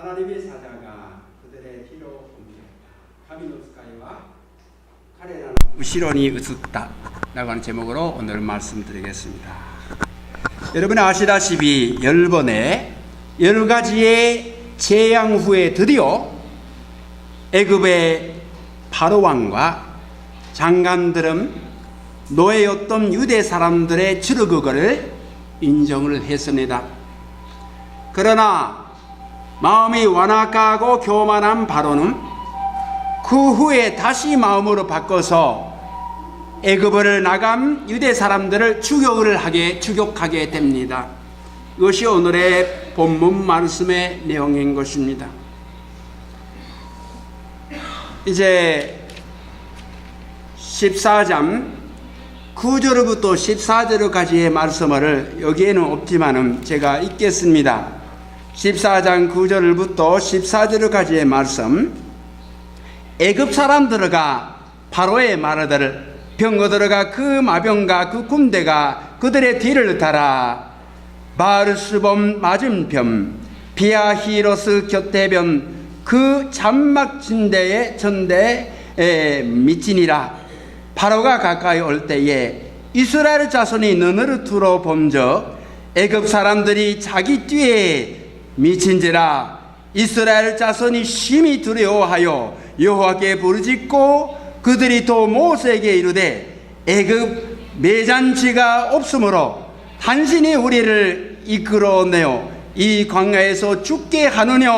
하나님의 사자가 그들의 뒤로 옮겼다. 가미노스카이와 카레나노 우시론이 으쓱다 라고 하는 제목으로 오늘 말씀드리겠습니다. 여러분 아시다시피 열번에 여러 가지의 재앙 후에 드디어 애굽의 바로 왕과 장관들은 노예였던 유대 사람들의 출애굽을 인정을 했습니다. 그러나 마음이 완악하고 교만한 바로는 그 후에 다시 마음으로 바꿔서 애굽을 나간 유대 사람들을 추격하게 됩니다. 이것이 오늘의 본문 말씀의 내용인 것입니다. 이제 14장 9절부터 14절까지의 말씀을 여기에는 없지만은 제가 읽겠습니다. 14장 9절부터 14절까지의 말씀. 애굽 사람들과 바로의 말하들 병거들과 그 마병과 그 군대가 그들의 뒤를 따라 바르스봄 맞은편 비아히로스 곁에변 그 잔막진대의 전대에 미치니라. 바로가 가까이 올 때에 이스라엘 자손이 너너를 두루 범저 애굽 사람들이 자기 뒤에 미친지라. 이스라엘 자손이 심히 두려워하여 여호와께 부르짖고 그들이 또 모세에게 이르되 애굽 매잔치가 없으므로 당신이 우리를 이끌어내어 이 광야에서 죽게 하느냐.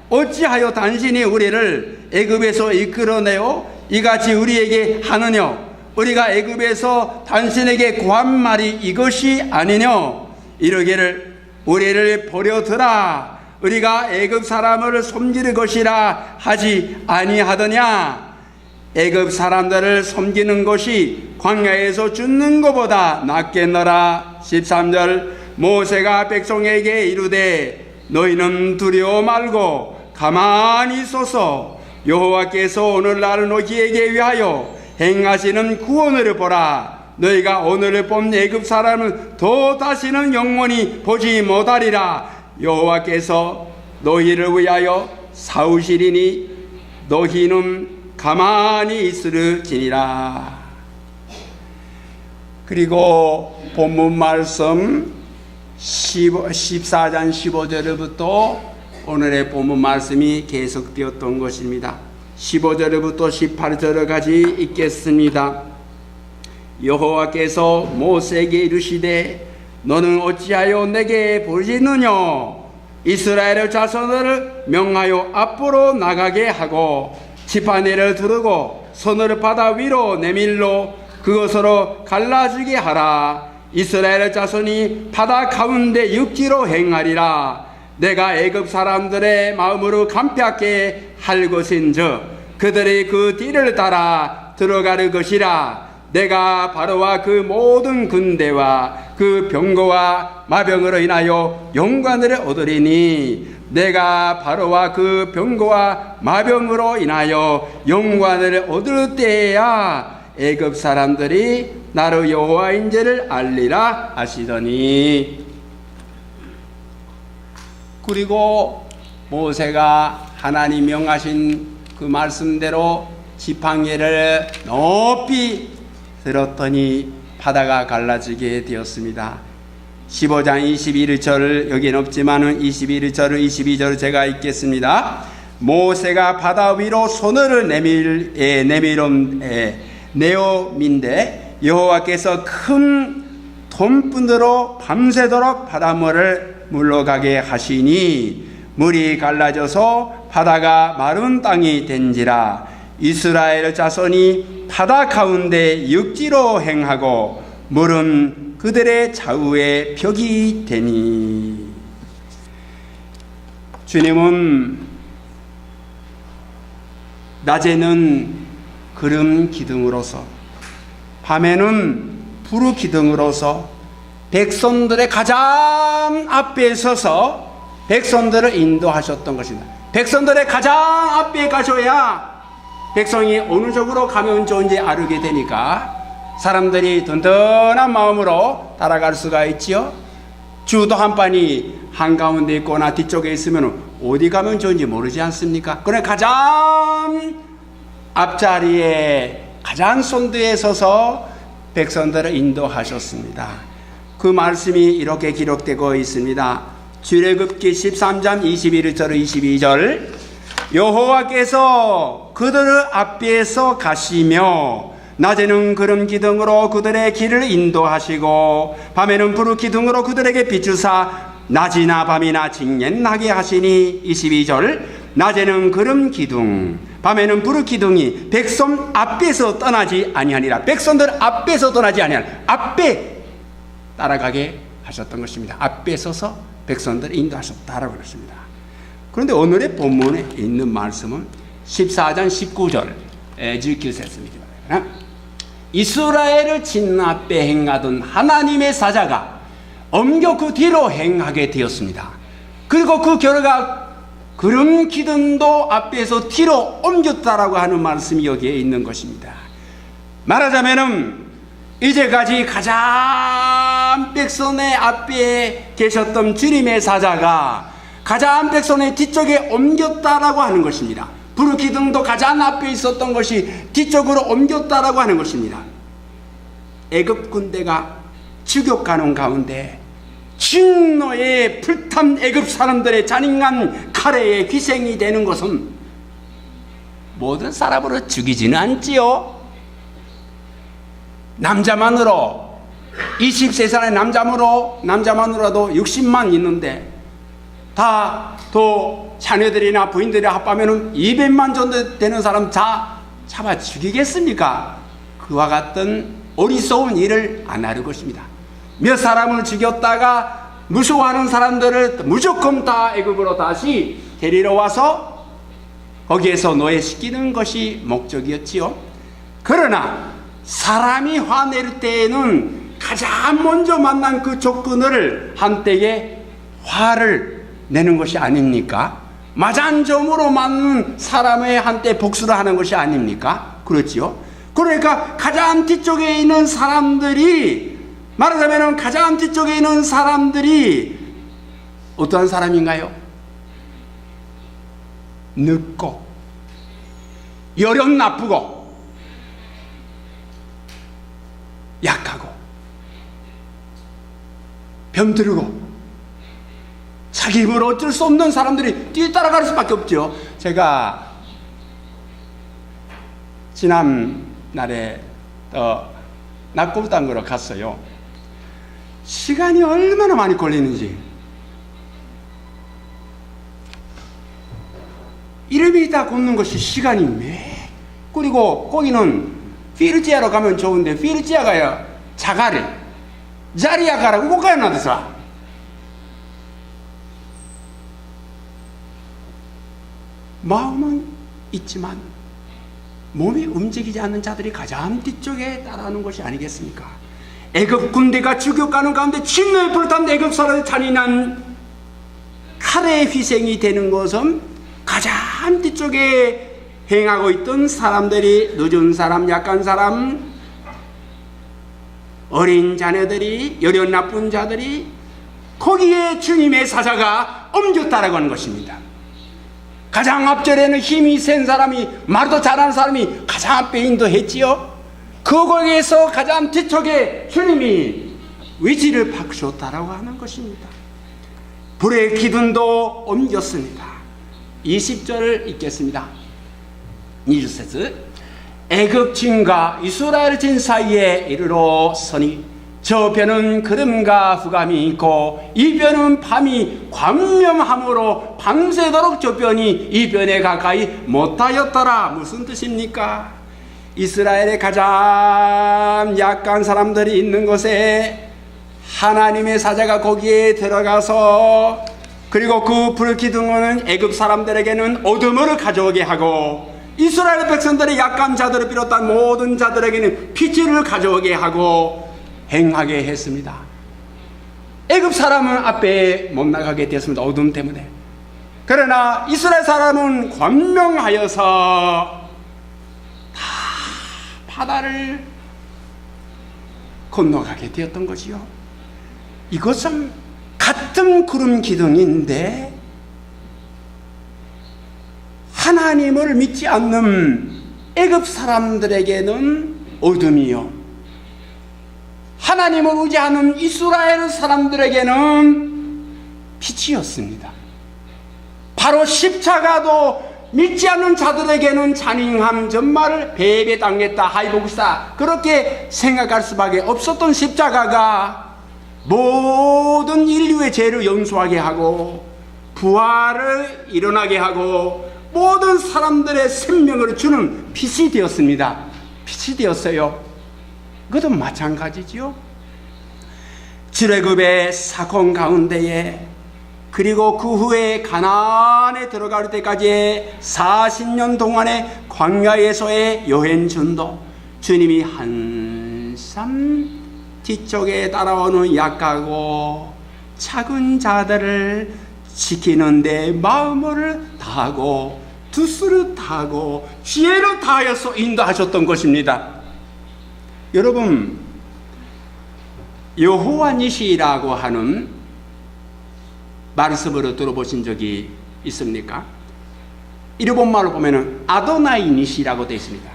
어찌하여 당신이 우리를 애굽에서 이끌어내어 이같이 우리에게 하느냐. 우리가 애굽에서 당신에게 구한 말이 이것이 아니냐. 이르기를 우리를 버려두라. 우리가 애굽 사람을 섬길 것이라 하지 아니하더냐. 애굽 사람들을 섬기는 것이 광야에서 죽는 것보다 낫겠노라. 13절 모세가 백성에게 이르되 너희는 두려워 말고 가만히 있어서 여호와께서 오늘날 너희에게 위하여 행하시는 구원을 보라. 너희가 오늘 본 애굽 사람을 더 다시는 영원히 보지 못하리라. 여호와께서 너희를 위하여 싸우시리니 너희는 가만히 있으리니라. 그리고 본문 말씀 14장 15절부터 오늘의 본문 말씀이 계속되었던 것입니다. 15절부터 18절까지 읽겠습니다. 여호와께서 모세에게 이르시되 너는 어찌하여 내게 부르짖느냐. 이스라엘 자손을 명하여 앞으로 나가게 하고 지팡이를 두르고 손을 바다 위로 내밀러 그것으로 갈라지게 하라. 이스라엘 자손이 바다 가운데 육지로 행하리라. 내가 애굽 사람들의 마음으로 간폐하게 할 것인즉 그들이 그 뒤를 따라 들어갈 것이라. 내가 바로와 그 모든 군대와 그 병거와 마병으로 인하여 영광을 얻으리니 내가 바로와 그 병거와 마병으로 인하여 영광을 얻을 때야 애굽 사람들이 나로 여호와인지를 알리라 하시더니. 그리고 모세가 하나님 명하신 그 말씀대로 지팡이를 높이 들었더니 바다가 갈라지게 되었습니다. 15장 21절 여기는 없지만 21절 22절 제가 읽겠습니다. 모세가 바다 위로 손을 내어 민데 여호와께서 큰 돈분으로 밤새도록 바닷물을 물러가게 하시니 물이 갈라져서 바다가 마른 땅이 된지라. 이스라엘 자손이 바다 가운데 육지로 행하고 물은 그들의 좌우에 벽이 되니. 주님은 낮에는 구름 기둥으로서 밤에는 불 기둥으로서 백성들의 가장 앞에 서서 백성들을 인도하셨던 것입니다. 백성들의 가장 앞에 가셔야 백성이 어느 쪽으로 가면 좋은지 알게 되니까 사람들이 든든한 마음으로 따라갈 수가 있지요. 주도 한반이 한가운데 있거나 뒤쪽에 있으면 어디 가면 좋은지 모르지 않습니까? 그래 가장 앞자리에 가장 선두에 서서 백성들을 인도하셨습니다. 그 말씀이 이렇게 기록되고 있습니다. 출애굽기 13장 21절 22절 여호와께서 그들을 앞에서 가시며 낮에는 구름 기둥으로 그들의 길을 인도하시고 밤에는 불 기둥으로 그들에게 비추사 낮이나 밤이나 징yen나게 하시니 22절 낮에는 구름 기둥 밤에는 불 기둥이 백성 앞에서 떠나지 아니하니라. 백성들 앞에서 떠나지 아니하니라. 앞에 따라가게 하셨던 것입니다. 앞에 서서 백성들을 인도하셨다라고 그랬습니다. 그런데 오늘의 본문에 있는 말씀은 14장 19절 지키셨습니다. 이스라엘을 진 앞에 행하던 하나님의 사자가 옮겨 그 뒤로 행하게 되었습니다. 그리고 그 결과 구름 기둥도 앞에서 뒤로 옮겼다라고 하는 말씀이 여기에 있는 것입니다. 말하자면은 이제까지 가장 백성의 앞에 계셨던 주님의 사자가 가장 백성의 뒤쪽에 옮겼다라고 하는 것입니다. 불 기둥도 가장 앞에 있었던 것이 뒤쪽으로 옮겼다라고 하는 것입니다. 애굽 군대가 추격하는 가운데 진노의 불탄 애굽 사람들의 잔인한 칼에 희생이 되는 것은 모든 사람으로 죽이지는 않지요. 남자만으로 23살의 남자만으로도 60만 있는데 다 또 자녀들이나 부인들이 합하면 200만 정도 되는 사람 다 잡아 죽이겠습니까? 그와 같은 어리석은 일을 안 하는 것입니다. 몇 사람을 죽였다가 무서워하는 사람들을 무조건 다 애굽으로 다시 데리러 와서 거기에서 노예시키는 것이 목적이었지요. 그러나 사람이 화낼 때에는 가장 먼저 만난 그 조건을 한때에 화를 내는 것이 아닙니까? 마장점으로 맞는 사람의 한때 복수를 하는 것이 아닙니까? 그렇지요. 그러니까 가장 뒤쪽에 있는 사람들이 말하자면 가장 뒤쪽에 있는 사람들이 어떠한 사람인가요? 늙고 여력 나쁘고 약하고 병들고 자기 힘으로 어쩔 수 없는 사람들이 뒤따라갈 수밖에 없죠. 제가 지난날에 낙골당으로 갔어요. 시간이 얼마나 많이 걸리는지. 이름이 다 굽는 것이 시간이 그리고 거기는 피르지아로 가면 좋은데 피르지아가요 자리야 가라고 꼭 가야 나더라. 마음은 있지만 몸이 움직이지 않는 자들이 가장 뒤쪽에 따라하는 것이 아니겠습니까? 애굽 군대가 죽여가는 가운데 진노에 불탄 애굽 사람의 잔인한 칼의 희생이 되는 것은 가장 뒤쪽에 행하고 있던 사람들이 늦은 사람, 약한 사람, 어린 자녀들이, 여력 나쁜 자들이 거기에 주님의 사자가 옮겼다라고 하는 것입니다. 가장 앞절에는 힘이 센 사람이, 말도 잘하는 사람이 가장 앞에 인도했지요. 거기에서 가장 뒤쪽에 주님이 위치를 바꾸셨다라고 하는 것입니다. 불의 기둥도 옮겼습니다. 20절을 읽겠습니다. 20절 애굽 진과 이스라엘 진 사이에 이르러 서니 저 변은 구름과 흑암이 있고 이 변은 밤이 광명함으로 밤새도록 저 변이 이 변에 가까이 못하였더라. 무슨 뜻입니까? 이스라엘의 가장 약한 사람들이 있는 곳에 하나님의 사자가 거기에 들어가서 그리고 그 불기둥은 애굽 사람들에게는 어둠을 가져오게 하고 이스라엘 백성들의 약한 자들을 비롯한 모든 자들에게는 빛을 가져오게 하고 행하게 했습니다. 애굽 사람은 앞에 못 나가게 되었습니다. 어둠 때문에. 그러나 이스라엘 사람은 광명하여서 다 바다를 건너가게 되었던 것이요. 이것은 같은 구름 기둥인데 하나님을 믿지 않는 애굽 사람들에게는 어둠이요, 하나님을 의지하는 이스라엘 사람들에게는 빛이었습니다. 바로 십자가도 믿지 않는 자들에게는 잔인함, 전말 배배당했다, 하이복사, 그렇게 생각할 수밖에 없었던 십자가가 모든 인류의 죄를 용서하게 하고 부활을 일어나게 하고 모든 사람들의 생명을 주는 빛이 되었습니다. 빛이 되었어요. 그것도 마찬가지죠. 출애굽의 사건 가운데에, 그리고 그 후에 가나안에 들어갈 때까지 40년 동안의 광야에서의 여행전도 주님이 한참 뒤쪽에 따라오는 약하고 작은 자들을 지키는 데 마음을 다하고 두수를 다하고 지혜를 다하여서 인도하셨던 것입니다. 여러분, 여호와 니시라고 하는 말씀으로 들어보신 적이 있습니까? 일본말로 보면은 아도나이 니시라고 되어 있습니다.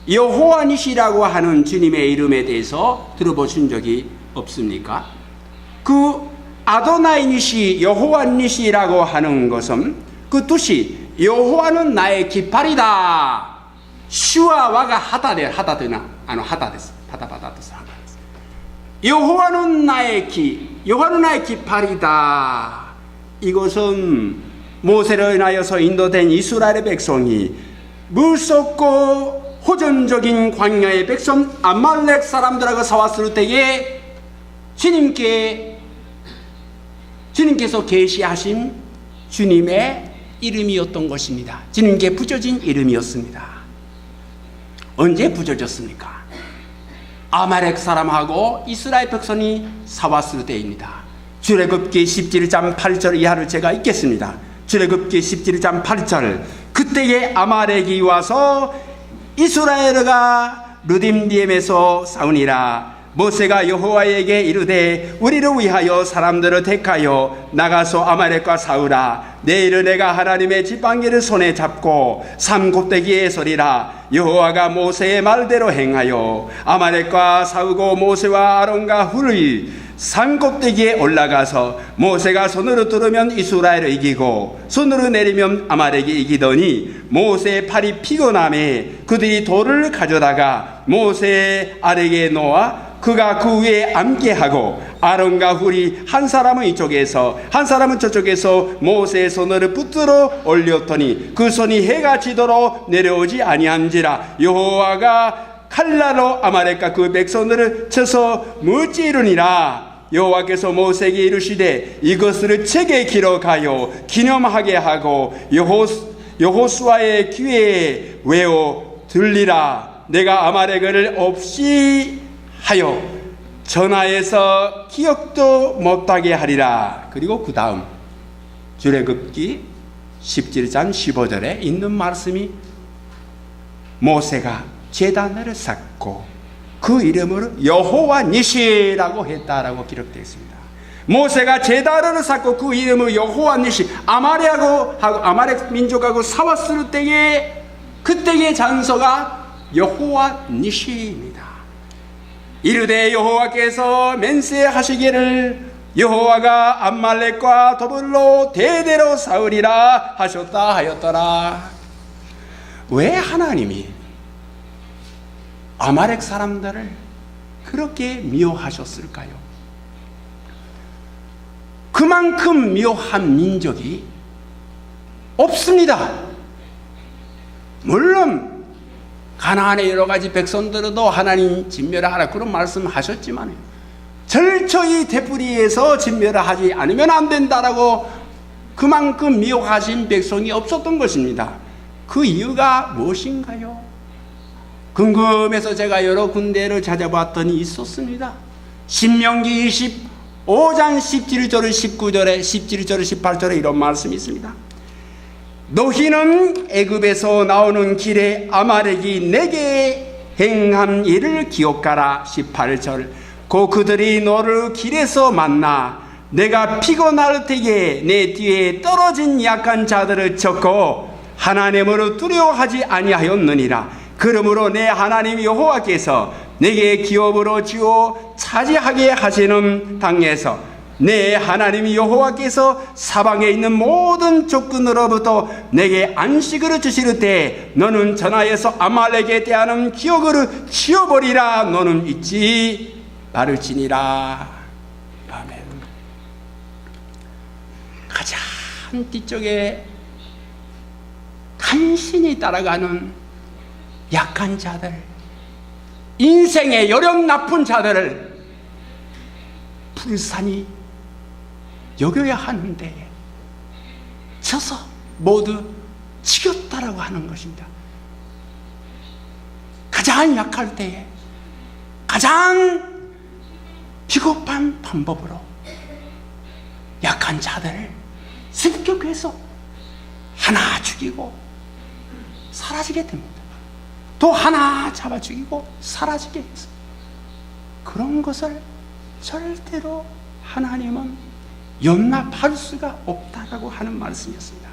여호와 니시라고 하는 주님의 이름에 대해서 들어보신 적이 없습니까? 그 아도나이 니시, 여호와 니시라고 하는 것은 그 뜻이 여호와는 나의 깃발이다. 슈아와가 하다되나 하다데스. 여호와는 나의 깃발이다. 이것은 모세를 인하여서 인도된 이스라엘의 백성이 무섭고 호전적인 광야의 백성 아말렉 사람들하고 싸웠을 때에 주님께서 계시하신 주님의 이름이었던 것입니다. 주님께 붙여진 이름이었습니다. 언제 붙여졌습니까? 아말렉 사람하고 이스라엘 백성이 싸웠을 때입니다. 출애굽기 17장 8절 이하를 제가 읽겠습니다. 출애굽기 17장 8절. 그때에 아말렉이 와서 이스라엘과 르딤디엠에서 싸우니라. 모세가 여호와에게 이르되 우리를 위하여 사람들을 택하여 나가서 아말렉과 싸우라. 내일은 내가 하나님의 지팡이를 손에 잡고 산 꼭대기에 서리라. 여호와가 모세의 말대로 행하여 아말렉과 싸우고 모세와 아론과 훌이 산 꼭대기에 올라가서 모세가 손으로 들으면 이스라엘을 이기고 손으로 내리면 아말렉이 이기더니 모세의 팔이 피곤함에 그들이 돌을 가져다가 모세의 아래에 놓아 그가 그 위에 앉게 하고 아론과 훌이 한 사람은 이쪽에서 한 사람은 저쪽에서 모세의 손을 붙들어 올렸더니 그 손이 해가 지도록 내려오지 아니한지라. 여호와가 칼날로 아말렉과 그 백성들을 쳐서 무찌르니라. 여호와께서 모세에게 이르시되 이것을 책에 기록하여 기념하게 하고 여호수아의 귀에 외워 들리라. 내가 아말렉을 없이 하여 전하에서 기억도 못하게 하리라. 그리고 그 다음 출애굽기 17장 15절에 있는 말씀이 모세가 제단을 쌓고 그 이름을 여호와 니시라고 했다라고 기록되어 있습니다. 모세가 제단을 쌓고 그 이름을 여호와 니시, 아말렉 민족하고 싸웠을 때에 그때의 장소가 여호와 니시입니다. 이르되 여호와께서 맹세하시기를 여호와가 아말렉과 더불어 대대로 싸우리라 하셨다 하였더라. 왜 하나님이 아말렉 사람들을 그렇게 미워하셨을까요? 그만큼 미워한 민족이 없습니다. 물론 가나안의 여러 가지 백성들도 하나님 진멸하라 그런 말씀하셨지만 철저히 되풀이해서 진멸을 하지 않으면 안 된다라고 그만큼 미워하신 백성이 없었던 것입니다. 그 이유가 무엇인가요? 궁금해서 제가 여러 군데를 찾아봤더니 있었습니다. 신명기 25장 17절 19절에 17절 18절에 이런 말씀이 있습니다. 너희는 애굽에서 나오는 길에 아말렉이 내게 행한 일을 기억하라. 18절. 고 그들이 너를 길에서 만나 내가 피곤할 때에 내 뒤에 떨어진 약한 자들을 쳤고 하나님으로 두려워하지 아니하였느니라. 그러므로 내 하나님 여호와께서 내게 기업으로 주어 차지하게 하시는 땅에서 내 하나님 여호와께서 사방에 있는 모든 적군으로부터 내게 안식을 주실 때 너는 전하여서 아말렉에 대하는 기억을 지워버리라. 너는 잊지 말을지니라. 아멘. 가장 뒤쪽에 간신히 따라가는 약한 자들, 인생의 요령 나쁜 자들을 불쌍히 여겨야 하는데 져서 모두 지겼다라고 하는 것입니다. 가장 약할 때에 가장 비겁한 방법으로 약한 자들을 습격해서 하나 죽이고 사라지게 됩니다. 또 하나 잡아 죽이고 사라지게 해서 그런 것을 절대로 하나님은 용납할 수가 없다라고 하는 말씀이었습니다.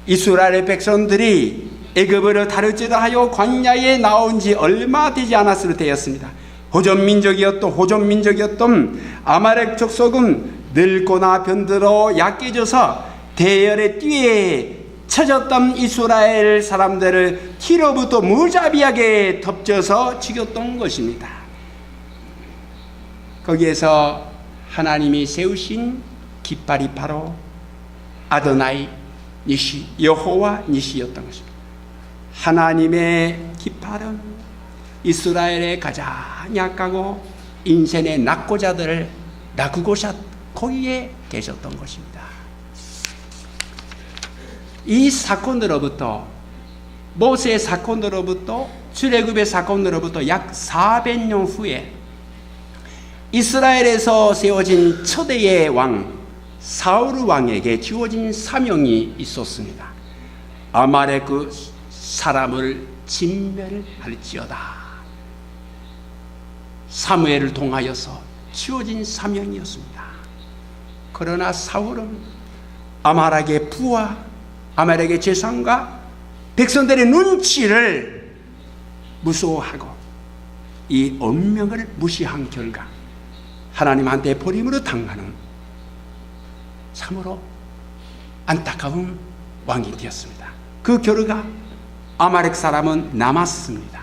이스라엘 백성들이 애굽으로 다르지도 하여 광야에 나온 지 얼마 되지 않았을 때였습니다. 호전민족이었던 아말렉 족속은 늙거나 병들어 약해져서 대열의 뒤에 처졌던 이스라엘 사람들을 뒤로부터 무자비하게 덮쳐서 죽였던 것입니다. 거기에서 하나님이 세우신 깃발이 바로 아도나이 니시, 여호와 니시였던 것입니다. 하나님의 깃발은 이스라엘의 가장 약하고 인생의 낙고자들을 놔두고서 거기에 계셨던 것입니다. 이 사건으로부터, 모세의 사건으로부터, 출애굽의 사건으로부터 약 400년 후에 이스라엘에서 세워진 초대의 왕 사울 왕에게 주어진 사명이 있었습니다. 아말렉 그 사람을 진멸할지어다. 사무엘을 통하여서 주어진 사명이었습니다. 그러나 사울은 아말렉의 부와 아말렉의 재산과 백성들의 눈치를 무서워하고 이 언명을 무시한 결과 하나님한테 버림으로 당하는 참으로 안타까운 왕이 되었습니다. 그 결과 아말렉 사람은 남았습니다.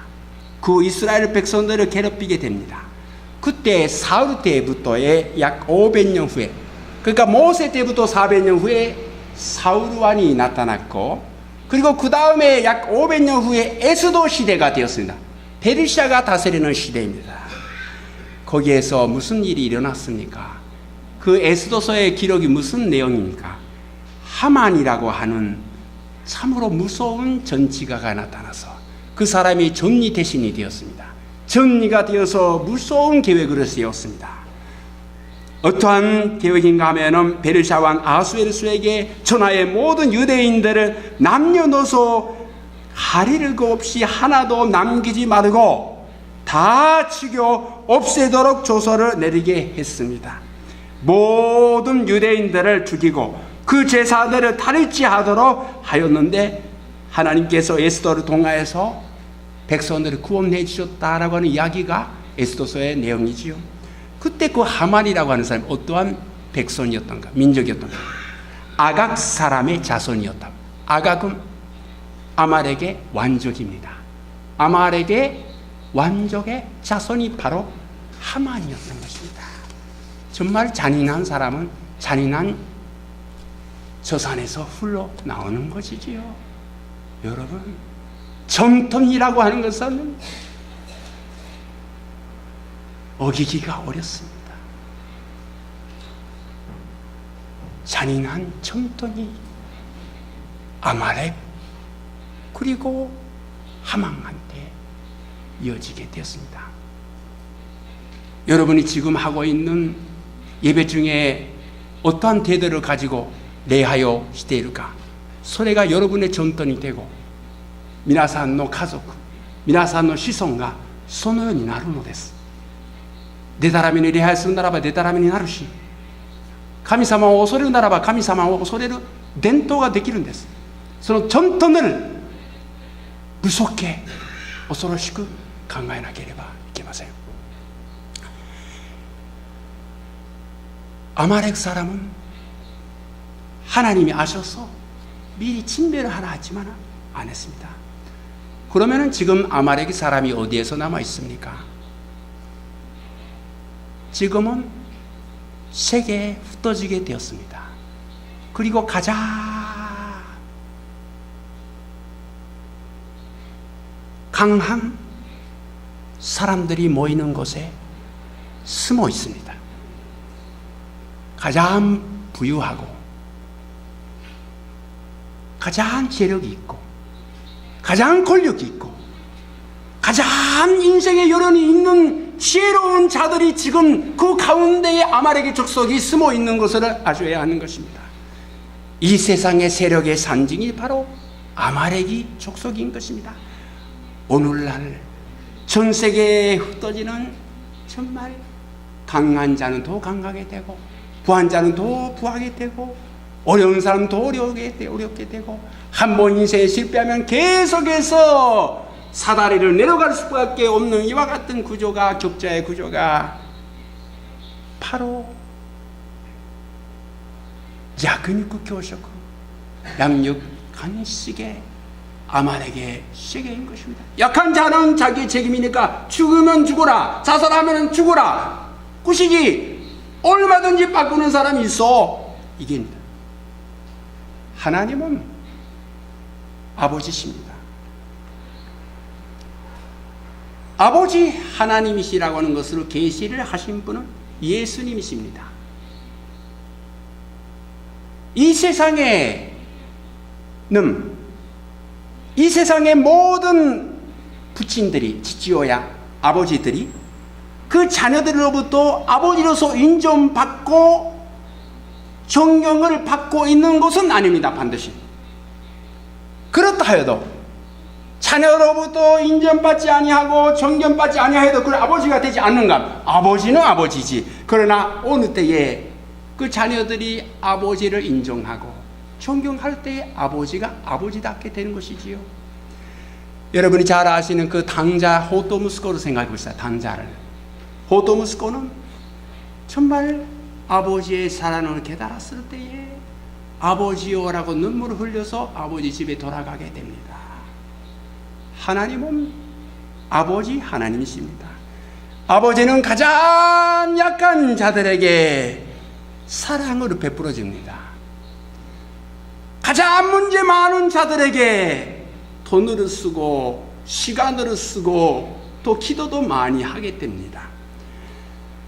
그 이스라엘 백성들을 괴롭히게 됩니다. 그때 사울 때부터의 약 500년 후에, 그러니까 모세 때부터 400년 후에 사울 왕이 나타났고, 그리고 그 다음에 약 500년 후에 에스도 시대가 되었습니다. 페르시아가 다스리는 시대입니다. 거기에서 무슨 일이 일어났습니까? 그 에스더서의 기록이 무슨 내용입니까? 하만이라고 하는 참으로 무서운 전지가가 나타나서 그 사람이 정리 대신이 되었습니다. 정리가 되어서 무서운 계획을 세웠습니다. 어떠한 계획인가 하면은 페르시아 왕 아수에르스에게 전하의 모든 유대인들을 남녀노소 가릴 것 없이 하나도 남기지 말고 다 죽여 없애도록 조서를 내리게 했습니다. 모든 유대인들을 죽이고 그 제사들을 탈취하도록 하였는데 하나님께서 에스더를 통하여서 백성들을 구원해 주셨다라고 하는 이야기가 에스더서의 내용이지요. 그때 그 하만이라고 하는 사람이 어떠한 백성이었던가, 민족이었던가? 아각 사람의 자손이었다. 아각은 아말렉의 왕족입니다. 아말렉의 왕족의 자손이 바로 하만이었던 것입니다. 정말 잔인한 사람은 잔인한 저산에서 흘러나오는 것이지요. 여러분, 정통이라고 하는 것은 어기기가 어렵습니다. 잔인한 정통이 아말렉 그리고 하만한테 이어지게 되었습니다. 여러분이 지금 하고 있는 예배 중에 어떠한 태도를 가지고礼拝をしているか、それが여러분의 전통이 되고皆さんの家族、皆さんの子孫がそのようになるのです。でたらめに礼拝するならばでたらめになるし、神様を恐れるならば神様を恐れる伝統ができるんです。その전통을 무섭게恐ろしく考えなければいけません。아말렉 사람은 하나님이 아셔서 미리 진멸을 하나 하지만 안 했습니다. 그러면 지금 아말렉 사람이 어디에서 남아 있습니까? 지금은 세계에 흩어지게 되었습니다. 그리고 가장 강한 사람들이 모이는 곳에 숨어 있습니다. 가장 부유하고 가장 재력이 있고 가장 권력이 있고 가장 인생의 요런이 있는 지혜로운 자들이 지금 그 가운데에 아말렉의 족속이 숨어 있는 것을 아셔야 하는 것입니다. 이 세상의 세력의 상징이 바로 아말렉이 족속인 것입니다. 오늘날 전 세계에 흩어지는 정말 강한 자는 더 강하게 되고 부한 자는 더 부하게 되고 어려운 사람은 더 어렵게 되고 한 번 인생에 실패하면 계속해서 사다리를 내려갈 수밖에 없는 이와 같은 구조가 격자의 구조가 바로 야근육구 교셔고 양육한 시계 아말렉의 시계인 것입니다. 약한 자는 자기의 책임이니까 죽으면 죽어라, 자살하면 죽어라. 구식이 얼마든지 바꾸는 사람이 있어. 이깁니다. 하나님은 아버지십니다. 아버지 하나님이시라고 하는 것으로 계시를 하신 분은 예수님이십니다. 이 세상의 모든 부친들이, 지지어야 아버지들이 그 자녀들로부터 아버지로서 인정받고 존경을 받고 있는 것은 아닙니다. 반드시. 그렇다 해도 자녀로부터 인정받지 아니하고 존경받지 아니하여도 그 아버지가 되지 않는가? 아버지는 아버지지. 그러나 어느 때에 그 자녀들이 아버지를 인정하고 존경할 때에 아버지가 아버지답게 되는 것이지요. 여러분이 잘 아시는 그 당자 호토무스코를 생각해 보세요. 당자를. 호토무스코는 정말 아버지의 사랑을 깨달았을 때에 아버지요라고 눈물을 흘려서 아버지 집에 돌아가게 됩니다. 하나님은 아버지 하나님이십니다. 아버지는 가장 약한 자들에게 사랑을 베풀어 줍니다. 가장 문제 많은 자들에게 돈을 쓰고 시간을 쓰고 또 기도도 많이 하게 됩니다.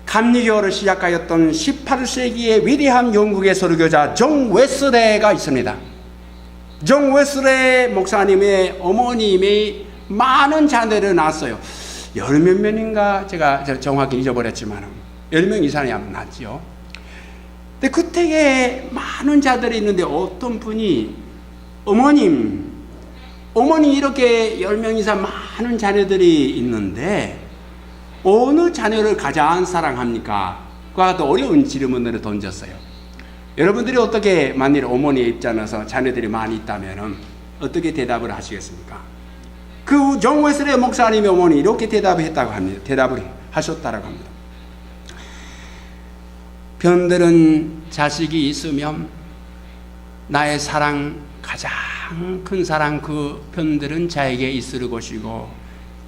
감리교를 시작하였던 18세기의 위대한 영국의 설교자 존 웨슬레가 있습니다. 존 웨슬레 목사님의 어머님이 많은 자녀를 낳았어요. 열 몇 명인가 제가 정확히 잊어버렸지만 10명 이상이 아마 낳았죠. 근데 그때에 많은 자들이 있는데 어떤 분이 어머니 이렇게 10명 이상 많은 자녀들이 있는데 어느 자녀를 가장 사랑합니까? 그와 같은 어려운 질문을 던졌어요. 여러분들이 어떻게 만일 어머니의 입장에서 자녀들이 많이 있다면 어떻게 대답을 하시겠습니까? 그 존 웨슬레 목사님의 어머니 이렇게 대답을 하셨다고 합니다. 변들은 자식이 있으면 나의 사랑, 가장 큰 사랑 그 변들은 자에게 있을 것이고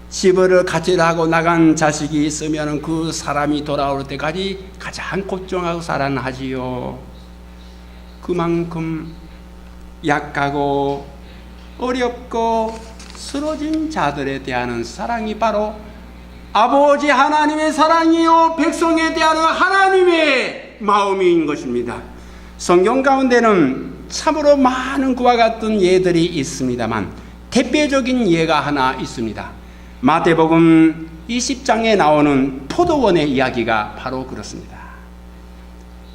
집을 가지라고 나간 자식이 있으면 그 사람이 돌아올 때까지 가장 걱정하고 사랑하지요. 그만큼 약하고 어렵고 쓰러진 자들에 대한 사랑이 바로 아버지 하나님의 사랑이요 백성에 대한 하나님의 마음인 것입니다. 성경 가운데는 참으로 많은 그와 같은 예들이 있습니다만 대표적인 예가 하나 있습니다. 마태복음 20장에 나오는 포도원의 이야기가 바로 그렇습니다.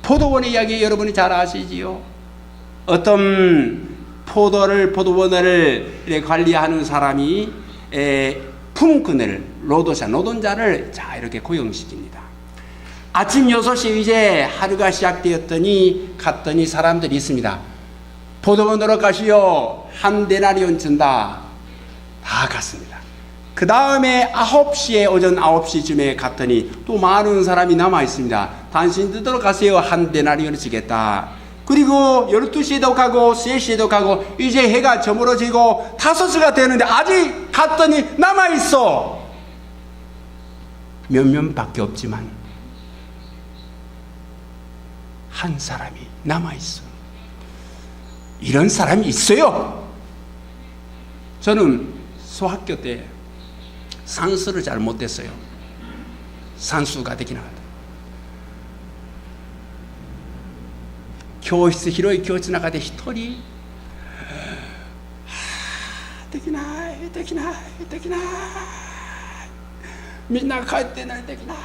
포도원의 이야기 여러분이 잘 아시지요? 어떤 포도원을 관리하는 사람이 품꾼을 노동자를 자 이렇게 고용시킵니다. 아침 6시 이제 하루가 시작되었더니 갔더니 사람들이 있습니다. 포도원으로 가시오. 한 데나리온 준다. 다 갔습니다. 그 다음에 9시에 오전 9시쯤에 갔더니 또 많은 사람이 남아 있습니다. 당신들도 가세요. 한 데나리온을 주겠다. 그리고 12시에도 가고 3시에도 가고 이제 해가 저물어지고 5시가 되는데 아직 갔더니 남아 있어. 몇 명밖에 없지만 한 사람이 남아 있어. 이런 사람이 있어요. 저는 소학교 때 산수를 잘 못했어요. 산수가 되긴 하거든. 교室広い教室の中で一人できないできないできないみんな帰ってないできない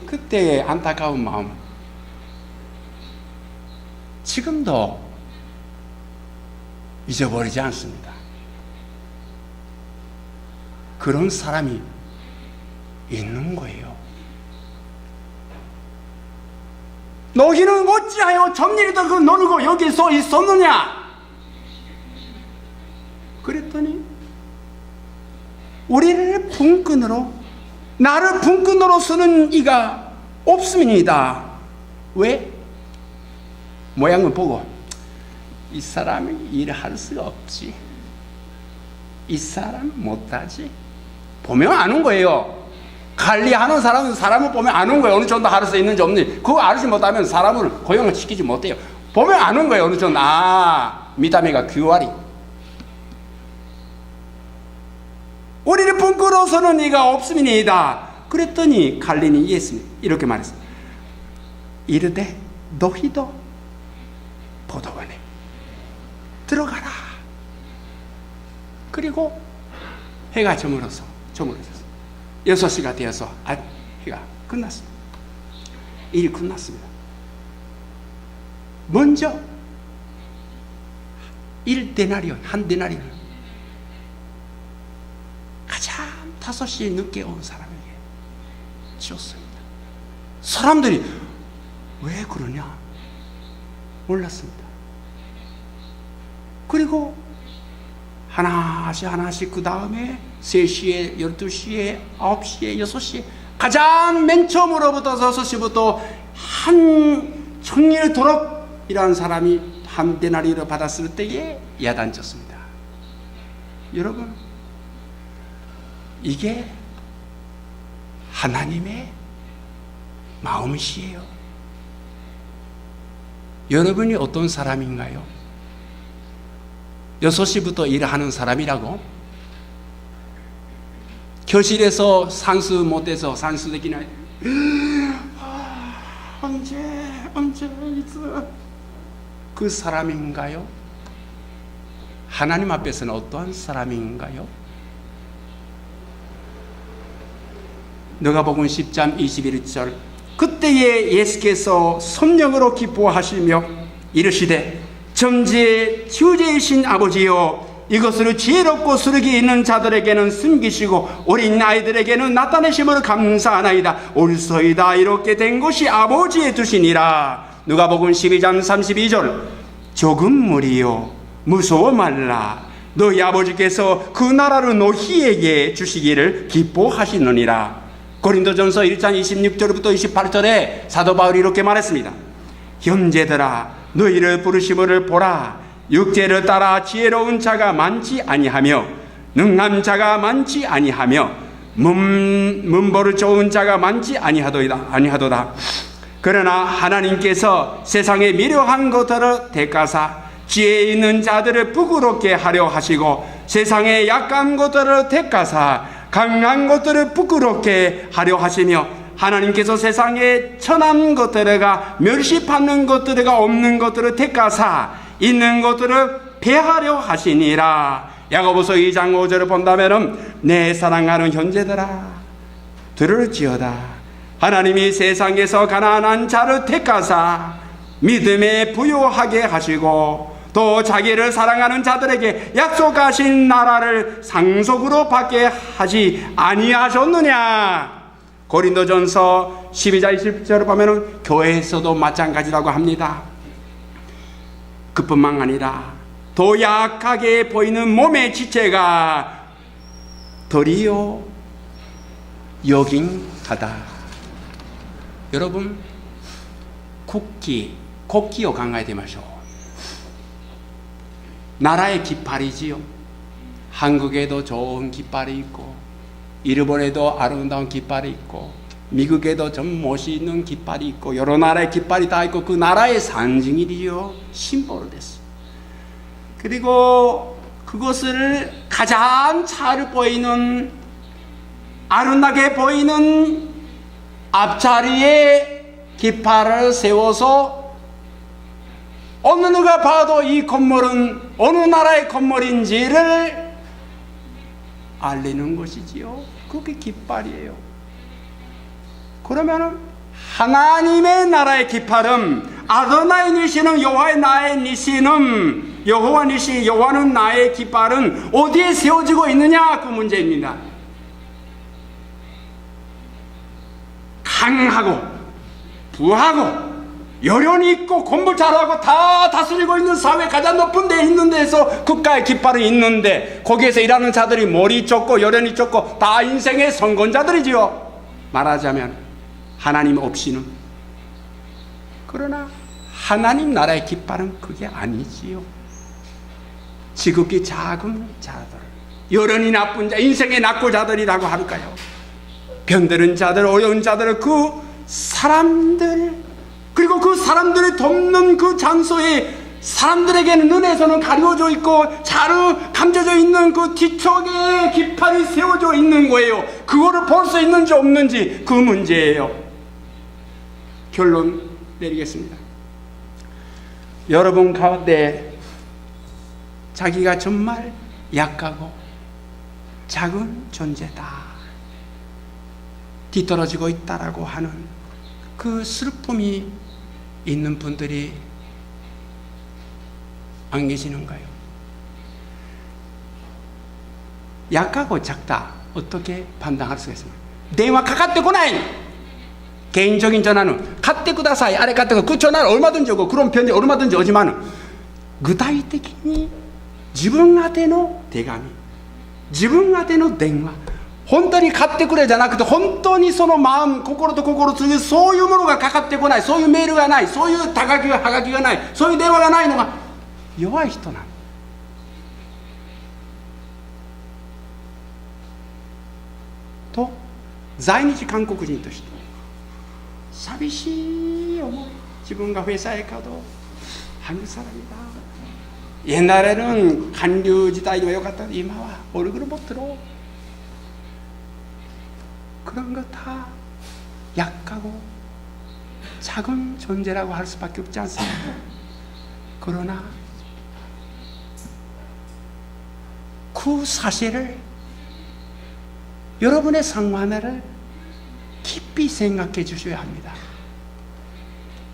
그때 안타까운 마음. 지금도 잊어버리지 않습니다. 그런 사람이 있는 거예요. 너희는 어찌하여 점일이도 그 노르고 여기 서 있었느냐? 그랬더니 우리를 분근으로 나를 분근으로 쓰는 이가 없음이니이다. 왜? 모양을 보고 이 사람이 일할 수가 없지. 이 사람 못하지. 보면 아는 거예요. 관리하는 사람은 사람을 보면 아는 거예요. 어느 정도 할 수 있는지 없는지. 그거 알지 못하면 사람을 고용을 시키지 못해요. 보면 아는 거예요. 어느 정도. 미담이가 규활이. 우리를 분꾸러서는 이가 없음이니이다. 그랬더니 갈린이 이해했습니다. 이렇게 말했습니다. 이르되 너희도 포도원에 들어가라. 그리고 해가 저물어졌어. 6시가 되어서 해가 끝났습니다. 일이 끝났습니다. 먼저 1데나리온, 한 데나리온 가장 5시에 늦게 온 사람에게 주었습니다. 사람들이 왜 그러냐 몰랐습니다. 그리고 하나씩 그 다음에 3시에 12시에 9시에 6시에 가장 맨 처음으로부터 6시부터 한 청일도록 이라는 사람이 한 데나리를 받았을 때에 야단쳤습니다. 여러분, 이게 하나님의 마음이시에요. 여러분이 어떤 사람인가요? 6시부터 일하는 사람이라고? 교실에서 산수 못해서 산수되기나 언제 있어? 그 사람인가요? 하나님 앞에서는 어떠한 사람인가요? 누가복음 10장 21절 그때에 예수께서 성령으로 기뻐하시며 이르시되 점지의 주제이신 아버지여 이것을 지혜롭고 수르기 있는 자들에게는 숨기시고 어린 아이들에게는 나타내심으로 감사하나이다. 옳소이다. 이렇게 된 것이 아버지의 뜻이니라. 누가복음 12장 32절 조금 무리요 무서워 말라. 너희 아버지께서 그 나라를 너희에게 주시기를 기뻐하시느니라. 고린도전서 1장 26절부터 28절에 사도 바울이 이렇게 말했습니다. 형제들아 너희를 부르심을 보라. 육체를 따라 지혜로운 자가 많지 아니하며 능한 자가 많지 아니하며 문보를 좋은 자가 많지 아니하도다. 그러나 하나님께서 세상에 미련한 것들을 택하사 지혜 있는 자들을 부끄럽게 하려 하시고 세상에 약한 것들을 택하사 강한 것들을 부끄럽게 하려 하시며 하나님께서 세상에 천한 것들과 멸시받는 것들과 없는 것들을 택하사 있는 것들을 폐하려 하시니라. 야고보서 2장 5절을 본다면 내 사랑하는 형제들아 들을지어다. 하나님이 세상에서 가난한 자를 택하사 믿음에 부요하게 하시고 또 자기를 사랑하는 자들에게 약속하신 나라를 상속으로 받게 하지 아니하셨느냐. 고린도전서 12장 20절을 보면 교회에서도 마찬가지라고 합니다. 그뿐만 아니라 도약하게 보이는 몸의 지체가 도리어 요긴하다. 여러분, 국기요考えてみましょう. 나라의 깃발이지요. 한국에도 좋은 깃발이 있고, 일본에도 아름다운 깃발이 있고, 미국에도 좀 멋있는 깃발이 있고, 여러 나라의 깃발이 다 있고, 그 나라의 상징이지요. 심벌 됐어. 그리고 그것을 가장 잘 보이는, 아름답게 보이는 앞자리에 깃발을 세워서 어느 누가 봐도 이 건물은 어느 나라의 건물인지를 알리는 것이지요. 그게 깃발이에요. 그러면 하나님의 나라의 깃발은, 아도나이 니시는 여호와의 나의 니시는, 여호와 니시, 여호와는 나의 깃발은 어디에 세워지고 있느냐, 그 문제입니다. 강하고 부하고 여련이 있고 공부 잘하고 다 다스리고 있는 사회 가장 높은 데 있는 데서 국가의 깃발이 있는데, 거기에서 일하는 자들이 머리 좁고 여련이 좁고 다 인생의 선권자들이지요. 말하자면 하나님 없이는. 그러나 하나님 나라의 깃발은 그게 아니지요. 지극히 작은 자들, 여련이 나쁜 자, 인생의 낙고자들이라고 할까요? 병드는 자들, 어려운 자들, 그 사람들, 그리고 그 사람들을 돕는 그 장소에 사람들에게는 눈에서는 가려져 있고 자루 감춰져 있는 그 뒤쪽에 깃발이 세워져 있는 거예요. 그거를 볼 수 있는지 없는지, 그 문제예요. 결론 내리겠습니다. 여러분 가운데 자기가 정말 약하고 작은 존재다, 뒤떨어지고 있다라고 하는 그 슬픔이 있는 분들이 안 계시는가요? 약하고 작다, 어떻게 판단할 수가 있습니까?電話かかってこない. 개인적인 전화는 갖대ください, 아래 갖대 그 전화를 얼마든지 오고 그런 편지 얼마든지 오지만, 구체적인 自分宛ての手紙、自分宛ての電話、本当に買ってくれじゃなくて、本当にその마음、心と心通じるそういうものがかかってこない、そういうメールがない、そういうはがきがない、そういう電話がないのが弱い人なの。と在日韓国人として寂しい思い、自分が회사에 가도 한국 사람이다. 옛날에는 한류時代가良かった, 이마와 얼굴을 못 들어. 그런 거 다 약하고 작은 존재라고 할 수밖에 없지 않습니까? 그러나 그 사실을, 여러분의 상황을 깊이 생각해 주셔야 합니다.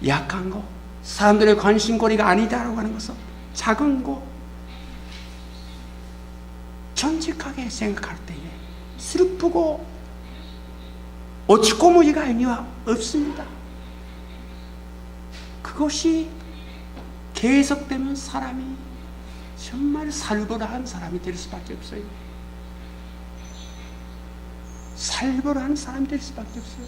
약한 거, 사람들의 관심거리가 아니다라고 하는 것은 작은 거 정직하게 생각할 때에 슬프고 어찌고 무지가 의미가 없습니다. 그것이 계속되면 사람이 정말 살벌한 사람이 될 수밖에 없어요. 살벌한 사람이 될 수밖에 없어요.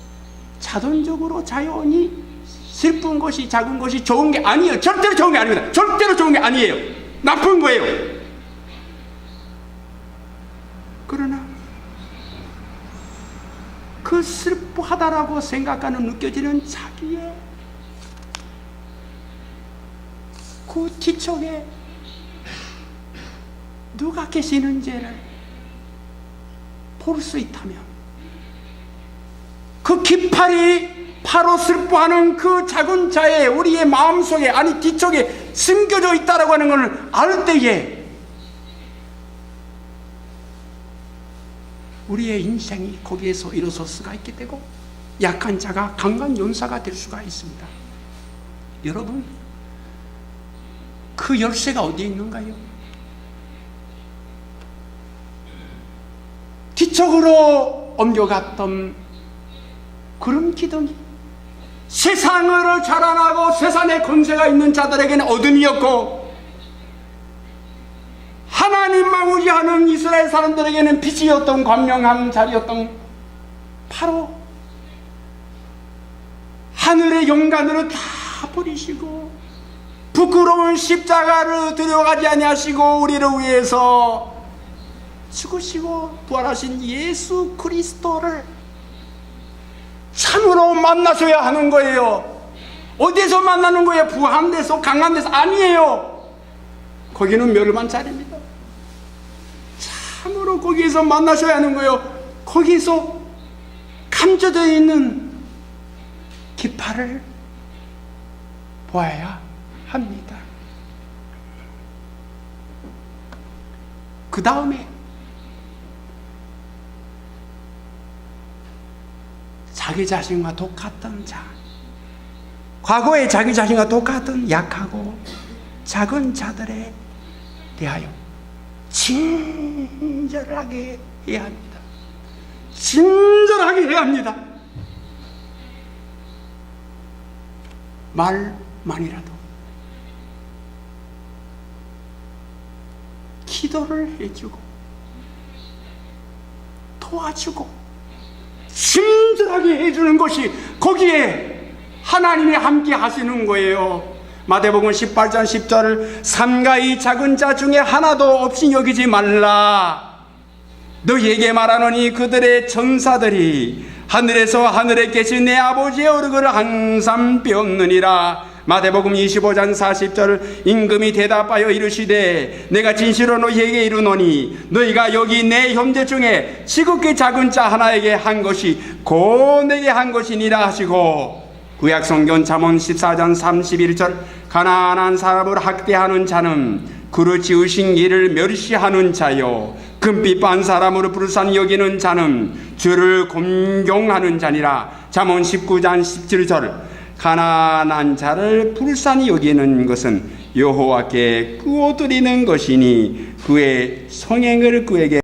자동적으로 자연히 슬픈 것이, 작은 것이 좋은 게 아니에요. 절대로 좋은 게 아닙니다. 절대로 좋은 게 아니에요. 나쁜 거예요. 그러나 그 슬퍼하다라고 생각하는, 느껴지는 자기의 그 뒤쪽에 누가 계시는지를 볼 수 있다면, 그 깃발이 바로 슬퍼하는 그 작은 자의 우리의 마음속에, 아니 뒤쪽에 숨겨져 있다라고 하는 것을 알 때에 우리의 인생이 거기에서 일어설 수가 있게 되고, 약한 자가 강한 용사가 될 수가 있습니다. 여러분, 그 열쇠가 어디에 있는가요? 뒤쪽으로 옮겨갔던 그런 기둥이 세상을 자랑하고 세상에 권세가 있는 자들에게는 어둠이었고, 좌우지하는 이스라엘 사람들에게는 빛이었던 광명한 자리였던 바로 하늘의 영광으로 다 버리시고 부끄러운 십자가를 들여가지 아니하시고 우리를 위해서 죽으시고 부활하신 예수 그리스도를 참으로 만나셔야 하는 거예요. 어디서 만나는 거예요? 부한 데서, 강한 데서? 아니에요. 거기는 멸망 자리입니다. 참으로 거기에서 만나셔야 하는 거예요. 거기서 감춰져 있는 깃발을 보아야 합니다. 그 다음에 자기 자신과 똑같던 자, 과거에 자기 자신과 똑같은 약하고 작은 자들에 대하여 친절하게 해야 합니다. 친절하게 해야 합니다. 말만이라도 기도를 해주고 도와주고 친절하게 해주는 것이 거기에 하나님이 함께 하시는 거예요. 마태복음 18장 10절 삼가이 작은 자 중에 하나도 없이 여기지 말라. 너희에게 말하노니 그들의 전사들이 하늘에서 하늘에 계신 내 아버지의 얼굴을 항상 뵙느니라. 마태복음 25장 40절 임금이 대답하여 이르시되 내가 진실로 너희에게 이르노니 너희가 여기 내 형제 중에 지극히 작은 자 하나에게 한 것이 곧 내게 한 것이니라 하시고, 구약성경 잠언 14장 31절 가난한 사람을 학대하는 자는 그를 지으신 이를 멸시하는 자요 금빛 반 사람으로 불쌍히 여기는 자는 주를 공경하는 자니라. 잠언 19장 17절 가난한 자를 불쌍히 여기는 것은 여호와께 구워드리는 것이니 그의 성행을 그에게